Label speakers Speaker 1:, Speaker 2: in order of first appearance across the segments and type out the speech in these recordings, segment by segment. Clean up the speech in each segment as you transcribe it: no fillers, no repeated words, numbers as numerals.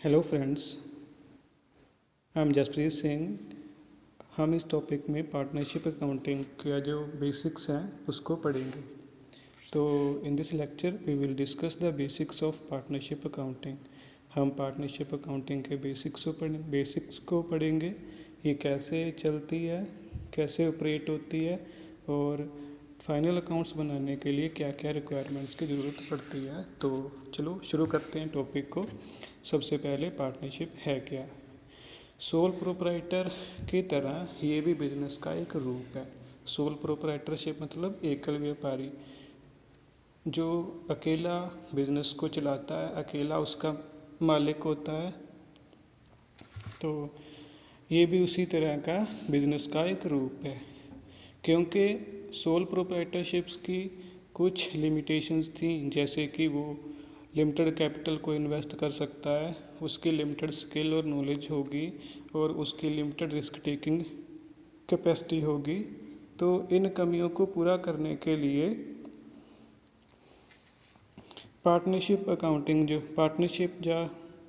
Speaker 1: Hello friends, I am Jaspreet Singh. हम इस topic में पार्टनरशिप अकाउंटिंग का जो बेसिक्स हैं उसको पढ़ेंगे। तो in this lecture we will discuss the basics of partnership accounting. हम पार्टनरशिप अकाउंटिंग के बेसिक्स को पढ़ेंगे। ये कैसे चलती है, कैसे ऑपरेट होती है और फाइनल अकाउंट्स बनाने के लिए क्या क्या रिक्वायरमेंट्स की ज़रूरत पड़ती है। तो चलो शुरू करते हैं टॉपिक को। सबसे पहले पार्टनरशिप है क्या। सोल प्रोप्राइटर की तरह ये भी बिजनेस का एक रूप है। सोल प्रोप्राइटरशिप मतलब एकल व्यापारी, जो अकेला बिजनेस को चलाता है, अकेला उसका मालिक होता है। तो ये भी उसी तरह का बिजनेस का एक रूप है, क्योंकि सोल प्रोप्राइटरशिप्स की कुछ लिमिटेशंस थी, जैसे कि वो लिमिटेड कैपिटल को इन्वेस्ट कर सकता है, उसकी लिमिटेड स्किल और नॉलेज होगी और उसकी लिमिटेड रिस्क टेकिंग कैपेसिटी होगी। तो इन कमियों को पूरा करने के लिए पार्टनरशिप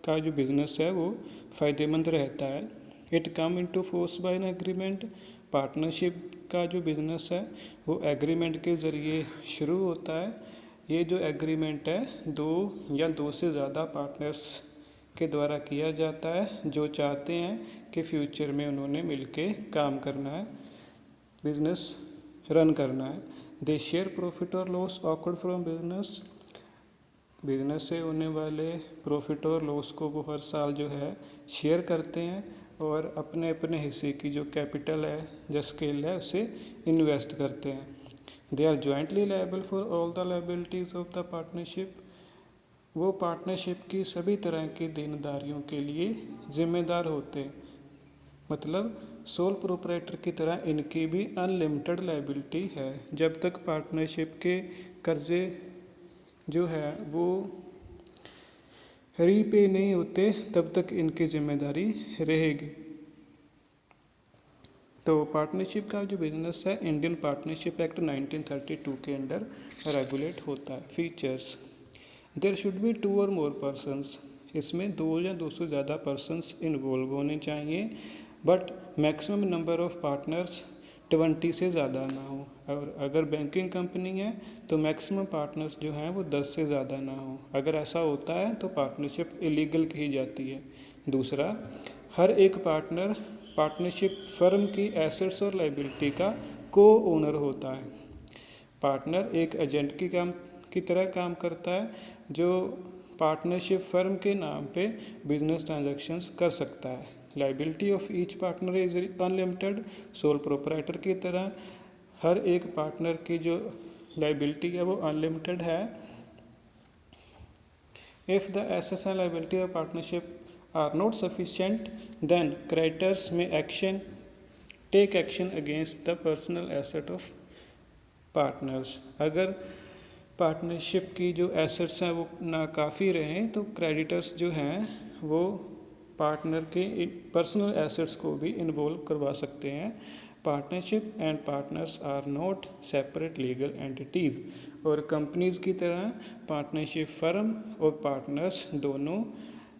Speaker 1: का जो बिजनेस है वो फ़ायदेमंद रहता है। It come into force by an agreement. Partnership का जो बिजनेस है वो एग्रीमेंट के ज़रिए शुरू होता है। ये जो एग्रीमेंट है दो से ज़्यादा पार्टनर्स के द्वारा किया जाता है, जो चाहते हैं कि फ्यूचर में उन्होंने मिलके काम करना है, बिजनेस रन करना है। दे शेयर प्रॉफिट और लॉस ऑकर्ड फ्रॉम बिजनेस से होने वाले प्रॉफिट और लॉस को वो हर साल जो है शेयर करते हैं और अपने अपने हिस्से की जो कैपिटल है, जो स्किल है, उसे इन्वेस्ट करते हैं। They are jointly liable for all the liabilities of the partnership. वो पार्टनरशिप की सभी तरह की देनदारियों के लिए जिम्मेदार होते हैं। मतलब सोल प्रोप्राइटर की तरह इनकी भी अनलिमिटेड लायबिलिटी है। जब तक पार्टनरशिप के कर्जे जो है वो रीपे नहीं होते तब तक इनकी जिम्मेदारी रहेगी। तो पार्टनरशिप का जो बिजनेस है इंडियन पार्टनरशिप एक्ट 1932 के अंडर रेगुलेट होता है। फीचर्स: देयर शुड बी 2 और मोर पर्सन्स। इसमें 2 या 2 से ज़्यादा पर्सन्स इन्वॉल्व होने चाहिए, but maximum number of partners 20 से ज़्यादा ना हो। और अगर बैंकिंग कंपनी है तो मैक्सिमम पार्टनर्स जो हैं वो 10 से ज़्यादा ना हो। अगर ऐसा होता है तो पार्टनरशिप इलीगल कही जाती है। दूसरा, हर एक पार्टनर पार्टनरशिप फर्म की एसेट्स और लायबिलिटी का को ओनर होता है। पार्टनर एक एजेंट की तरह काम करता है, जो पार्टनरशिप फर्म के नाम पे बिजनेस ट्रांजैक्शंस कर सकता है। Liability of each partner is unlimited. Sole proprietor की तरह हर एक पार्टनर की जो लायबिलिटी है वो अनलिमिटेड है। If the assets and liability of partnership are not sufficient, then creditors may take action against the personal asset of partners. अगर partnership की जो एसेट्स हैं वो नाकाफ़ी रहें तो क्रेडिटर्स जो हैं वो पार्टनर के पर्सनल एसेट्स को भी इन्वॉल्व करवा सकते हैं। Partnership and partners are not separate legal entities. और कंपनीज़ की तरह पार्टनरशिप फर्म और पार्टनर्स दोनों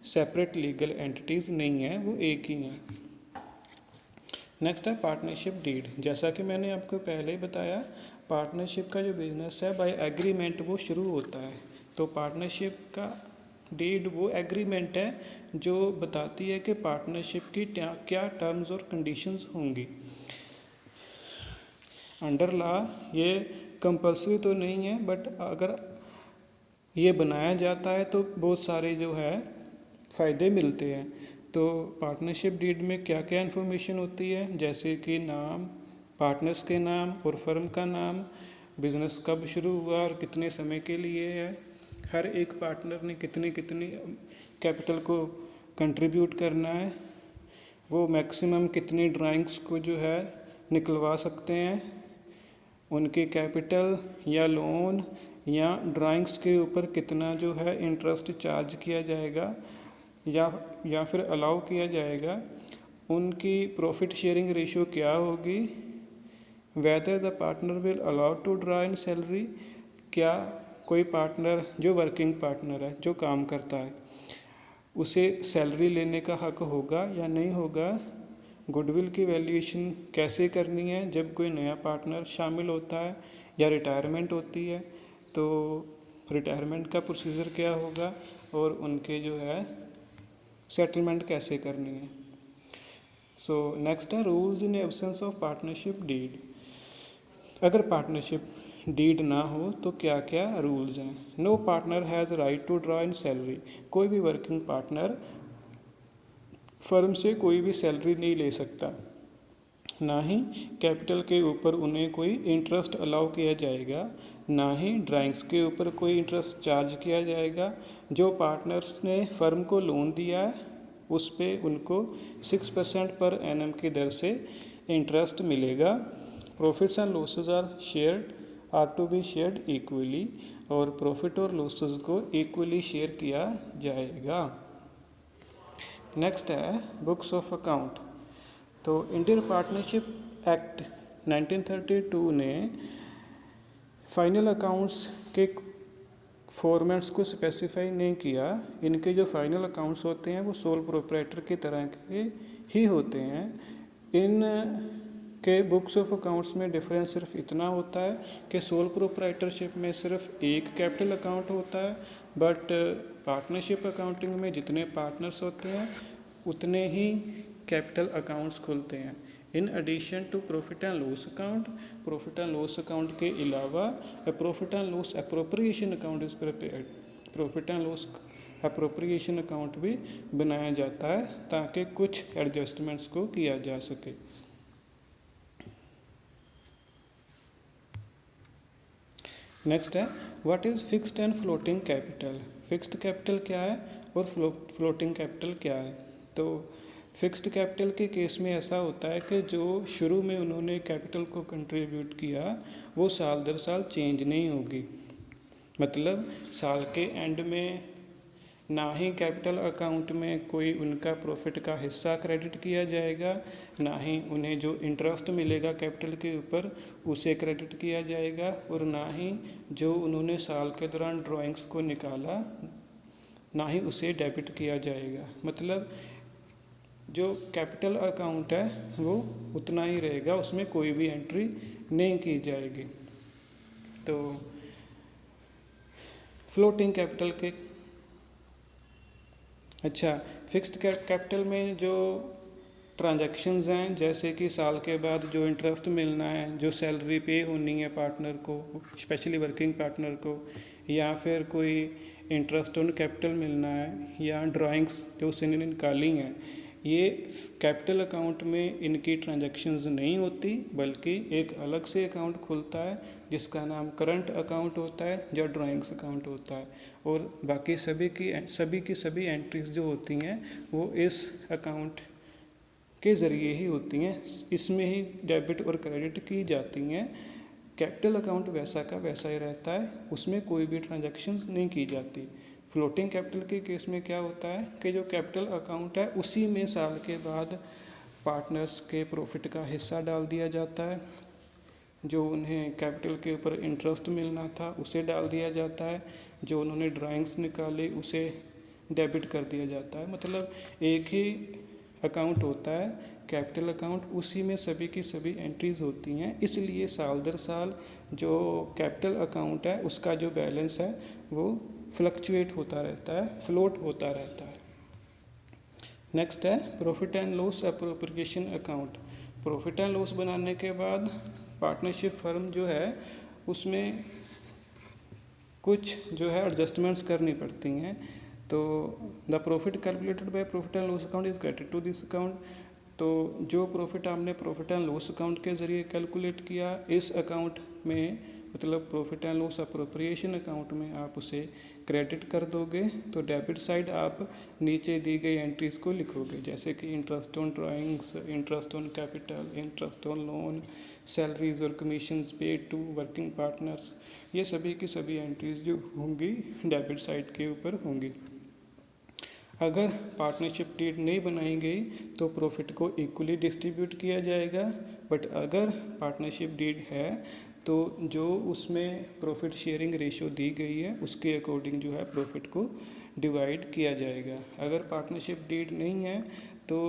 Speaker 1: सेपरेट लीगल एंटिटीज़ नहीं हैं, वो एक ही हैं। नेक्स्ट है पार्टनरशिप डीड। जैसा कि मैंने आपको पहले ही बताया, पार्टनरशिप का जो बिजनेस है बाय एग्रीमेंट वो शुरू होता है। तो पार्टनरशिप का डीड वो एग्रीमेंट है जो बताती है कि पार्टनरशिप की क्या टर्म्स और कंडीशंस होंगी। अंडर लॉ ये कंपल्सरी तो नहीं है, बट अगर ये बनाया जाता है तो बहुत सारे जो है फ़ायदे मिलते हैं। तो पार्टनरशिप डीड में क्या क्या इन्फॉर्मेशन होती है, जैसे कि नाम, पार्टनर्स के नाम और फर्म का नाम, बिजनेस कब शुरू हुआ और कितने समय के लिए है, हर एक पार्टनर ने कितनी कैपिटल को कंट्रीब्यूट करना है, वो मैक्सिमम कितनी ड्राइंग्स को जो है निकलवा सकते हैं, उनके कैपिटल या लोन या ड्राइंग्स के ऊपर कितना जो है इंटरेस्ट चार्ज किया जाएगा या फिर अलाउ किया जाएगा, उनकी प्रॉफिट शेयरिंग रेशियो क्या होगी, whether the partner will allow to draw in salary. क्या कोई पार्टनर जो वर्किंग पार्टनर है, जो काम करता है, उसे सैलरी लेने का हक होगा या नहीं होगा। गुडविल की वैल्यूएशन कैसे करनी है जब कोई नया पार्टनर शामिल होता है या रिटायरमेंट होती है, तो रिटायरमेंट का प्रोसीजर क्या होगा और उनके जो है सेटलमेंट कैसे करनी है। सो नेक्स्ट है rules in absence of partnership deed. अगर पार्टनरशिप डीड ना हो तो क्या क्या रूल्स हैं। No partner has right to draw in salary. कोई भी वर्किंग पार्टनर फर्म से कोई भी सैलरी नहीं ले सकता। ना ही कैपिटल के ऊपर उन्हें कोई इंटरेस्ट अलाउ किया जाएगा, ना ही ड्राइंग्स के ऊपर कोई इंटरेस्ट चार्ज किया जाएगा। जो पार्टनर्स ने फर्म को लोन दिया है उस पे उनको 6% पर एनम की दर से इंटरेस्ट मिलेगा। Profits and losses are to be shared equally, और प्रॉफिट और लॉसेस को इक्वली शेयर किया जाएगा। नेक्स्ट है बुक्स ऑफ अकाउंट। तो इंडियन पार्टनरशिप एक्ट 1932 ने फाइनल अकाउंट्स के फॉर्मेट्स को स्पेसिफाई नहीं किया। इनके जो फाइनल अकाउंट्स होते हैं वो सोल प्रोप्राइटर की तरह के ही होते हैं। इन के बुक्स ऑफ अकाउंट्स में डिफरेंस सिर्फ इतना होता है कि सोल प्रोप्राइटरशिप में सिर्फ एक कैपिटल अकाउंट होता है, बट पार्टनरशिप अकाउंटिंग में जितने पार्टनर्स होते हैं उतने ही कैपिटल अकाउंट्स खुलते हैं। In addition to profit and loss account, profit and loss account के अलावा profit and loss appropriation account is prepared. Profit and loss appropriation account भी बनाया जाता है ताकि कुछ एडजस्टमेंट्स को किया जा सके। नेक्स्ट है what is fixed and floating capital. Fixed capital क्या है और फ्लोटिंग कैपिटल क्या है। तो फिक्स्ड कैपिटल के केस में ऐसा होता है कि जो शुरू में उन्होंने कैपिटल को कंट्रीब्यूट किया वो साल दर साल चेंज नहीं होगी। मतलब साल के एंड में ना ही कैपिटल अकाउंट में कोई उनका प्रॉफिट का हिस्सा क्रेडिट किया जाएगा, ना ही उन्हें जो इंटरेस्ट मिलेगा कैपिटल के ऊपर उसे क्रेडिट किया जाएगा, और ना ही जो उन्होंने साल के दौरान ड्राइंग्स को निकाला ना ही उसे डेबिट किया जाएगा। मतलब जो कैपिटल अकाउंट है वो उतना ही रहेगा, उसमें कोई भी एंट्री नहीं की जाएगी। तो फ्लोटिंग कैपिटल के फिक्स्ड कैपिटल में जो ट्रांजैक्शंस हैं, जैसे कि साल के बाद जो इंटरेस्ट मिलना है, जो सैलरी पे होनी है पार्टनर को, स्पेशली वर्किंग पार्टनर को, या फिर कोई इंटरेस्ट ऑन कैपिटल मिलना है, या ड्राइंग्स जो उसने निकाली हैं, ये कैपिटल अकाउंट में इनकी ट्रांजैक्शंस नहीं होती, बल्कि एक अलग से अकाउंट खुलता है जिसका नाम करंट अकाउंट होता है या ड्राइंग्स अकाउंट होता है, और बाकी सभी की सभी एंट्रीज जो होती हैं वो इस अकाउंट के ज़रिए ही होती हैं। इसमें ही डेबिट और क्रेडिट की जाती हैं। कैपिटल अकाउंट वैसा का वैसा ही रहता है, उसमें कोई भी ट्रांजैक्शंस नहीं की जाती। फ्लोटिंग कैपिटल के केस में क्या होता है कि जो कैपिटल अकाउंट है उसी में साल के बाद पार्टनर्स के प्रॉफिट का हिस्सा डाल दिया जाता है, जो उन्हें कैपिटल के ऊपर इंटरेस्ट मिलना था उसे डाल दिया जाता है, जो उन्होंने ड्राइंग्स निकाली उसे डेबिट कर दिया जाता है। मतलब एक ही अकाउंट होता है कैपिटल अकाउंट, उसी में सभी की सभी एंट्रीज होती हैं। इसलिए साल दर साल जो कैपिटल अकाउंट है उसका जो बैलेंस है वो फ्लक्चुएट होता रहता है, फ्लोट होता रहता है। नेक्स्ट है profit and loss appropriation account. Profit and loss बनाने के बाद पार्टनरशिप फर्म जो है उसमें कुछ जो है एडजस्टमेंट्स करनी पड़ती हैं। तो the profit calculated by profit and loss account is credited to this account. तो जो प्रॉफिट आपने प्रॉफिट एंड लॉस अकाउंट के ज़रिए कैलकुलेट किया, इस अकाउंट में मतलब profit and loss appropriation account में आप उसे क्रेडिट कर दोगे। तो डेबिट साइड आप नीचे दी गई एंट्रीज को लिखोगे, जैसे कि interest on drawings, interest on capital, interest on loan, salaries और commissions paid to working partners. ये सभी की सभी एंट्रीज जो होंगी डेबिट साइड के ऊपर होंगी। अगर पार्टनरशिप डीड नहीं बनाई गई तो प्रॉफिट को इक्वली डिस्ट्रीब्यूट किया जाएगा, बट अगर पार्टनरशिप डीड है तो जो उसमें प्रॉफिट शेयरिंग रेशो दी गई है उसके अकॉर्डिंग जो है प्रॉफिट को डिवाइड किया जाएगा। अगर पार्टनरशिप डीड नहीं है तो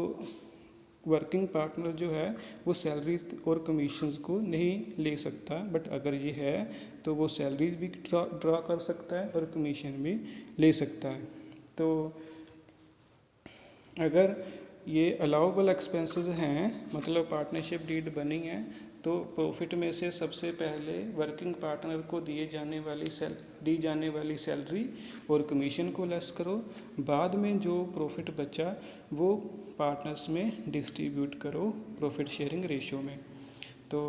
Speaker 1: वर्किंग पार्टनर जो है वो सैलरीज और कमीशंस को नहीं ले सकता, बट अगर ये है तो वो सैलरीज भी ड्रा कर सकता है और कमीशन भी ले सकता है। तो अगर ये अलाउबल एक्सपेंसेस हैं, मतलब पार्टनरशिप डीड बनी है, तो प्रॉफिट में से सबसे पहले वर्किंग पार्टनर को दी जाने वाली सैलरी और कमीशन को लेस करो। बाद में जो प्रॉफिट बचा वो पार्टनर्स में डिस्ट्रीब्यूट करो प्रॉफिट शेयरिंग रेशो में। तो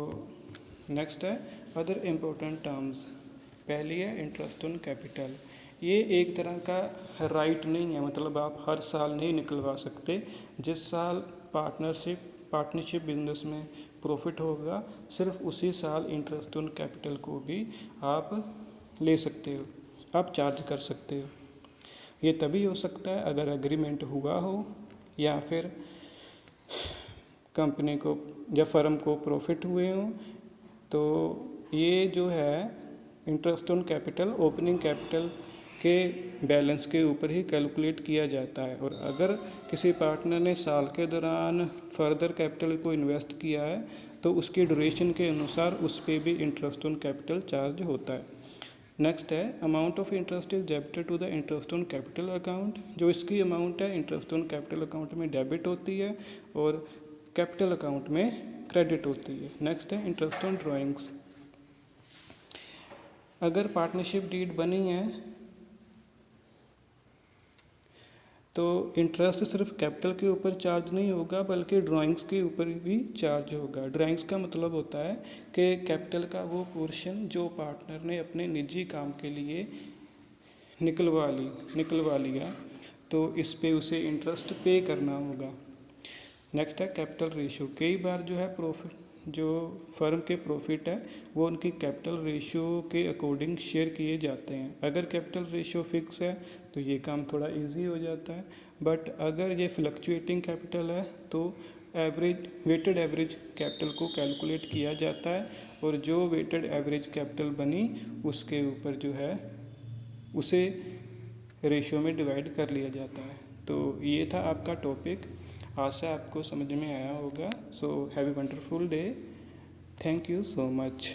Speaker 1: नेक्स्ट है अदर इम्पोर्टेंट टर्म्स। पहली है इंटरेस्ट ऑन कैपिटल। ये एक तरह का राइट नहीं है, मतलब आप हर साल नहीं निकलवा सकते। जिस साल पार्टनरशिप बिजनेस में प्रॉफिट होगा सिर्फ उसी साल इंटरेस्ट ऑन कैपिटल को भी आप ले सकते हो, आप चार्ज कर सकते हो। ये तभी हो सकता है अगर एग्रीमेंट हुआ हो या फिर कंपनी को या फर्म को प्रॉफिट हुए हों। तो ये जो है interest on capital opening capital के बैलेंस के ऊपर ही कैलकुलेट किया जाता है, और अगर किसी पार्टनर ने साल के दौरान फर्दर कैपिटल को इन्वेस्ट किया है तो उसकी ड्यूरेशन के अनुसार उस पर भी इंटरेस्ट ऑन कैपिटल चार्ज होता है। नेक्स्ट है amount of interest is debited to the interest on capital account. जो इसकी अमाउंट है इंटरेस्ट ऑन कैपिटल अकाउंट में डेबिट होती है और कैपिटल अकाउंट में क्रेडिट होती है। नेक्स्ट है इंटरेस्ट ऑन ड्राइंग्स। अगर पार्टनरशिप डीड बनी है तो इंटरेस्ट सिर्फ कैपिटल के ऊपर चार्ज नहीं होगा बल्कि ड्राइंग्स के ऊपर भी चार्ज होगा। ड्राइंग्स का मतलब होता है कि कैपिटल का वो पोर्शन जो पार्टनर ने अपने निजी काम के लिए निकलवा लिया तो इस पे उसे इंटरेस्ट पे करना होगा। नेक्स्ट है कैपिटल रेशो। कई बार जो है प्रॉफिट जो फर्म के प्रॉफिट है वो उनकी कैपिटल रेशो के अकॉर्डिंग शेयर किए जाते हैं। अगर कैपिटल रेशो फिक्स है तो ये काम थोड़ा इजी हो जाता है, बट अगर ये फ्लक्चुएटिंग कैपिटल है तो वेटेड एवरेज कैपिटल को कैलकुलेट किया जाता है और जो वेटेड एवरेज कैपिटल बनी उसके ऊपर जो है उसे रेशो में डिवाइड कर लिया जाता है। तो ये था आपका टॉपिक, आशा आपको समझ में आया होगा। So have a wonderful day, thank you so much.